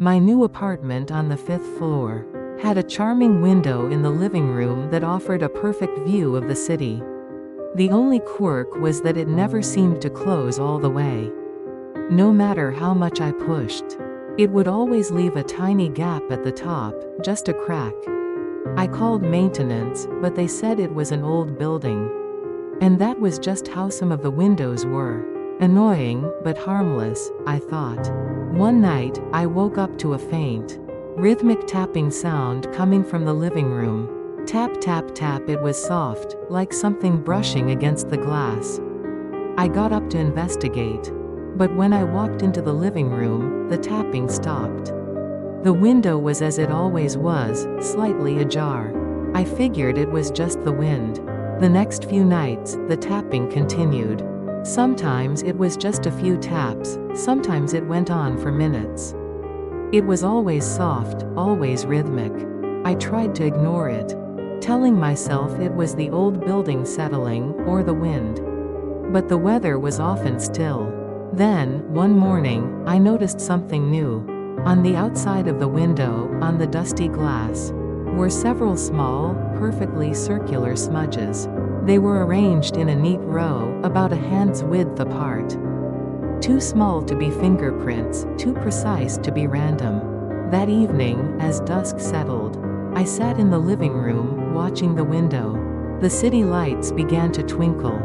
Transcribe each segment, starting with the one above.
My new apartment on the 5th floor had a charming window in the living room that offered a perfect view of the city. The only quirk was that it never seemed to close all the way. No matter how much I pushed, it would always leave a tiny gap at the top, just a crack. I called maintenance, but they said it was an old building. And that was just how some of the windows were. Annoying, but harmless, I thought. One night, I woke up to a faint, rhythmic tapping sound coming from the living room. Tap tap tap. It was soft, like something brushing against the glass. I got up to investigate. But when I walked into the living room, the tapping stopped. The window was as it always was, slightly ajar. I figured it was just the wind. The next few nights, the tapping continued. Sometimes it was just a few taps, sometimes it went on for minutes. It was always soft, always rhythmic. I tried to ignore it, telling myself it was the old building settling, or the wind. But the weather was often still. Then, one morning, I noticed something new. On the outside of the window, on the dusty glass, were several small, perfectly circular smudges. They were arranged in a neat row, about a hand's width apart. Too small to be fingerprints, too precise to be random. That evening, as dusk settled, I sat in the living room, watching the window. The city lights began to twinkle.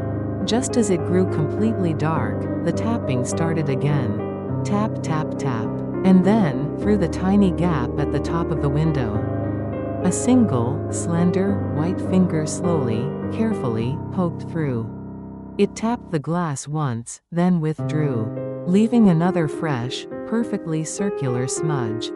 Just as it grew completely dark, the tapping started again. Tap tap tap. And then, through the tiny gap at the top of the window, a single, slender, white finger slowly, carefully, poked through. It tapped the glass once, then withdrew, leaving another fresh, perfectly circular smudge.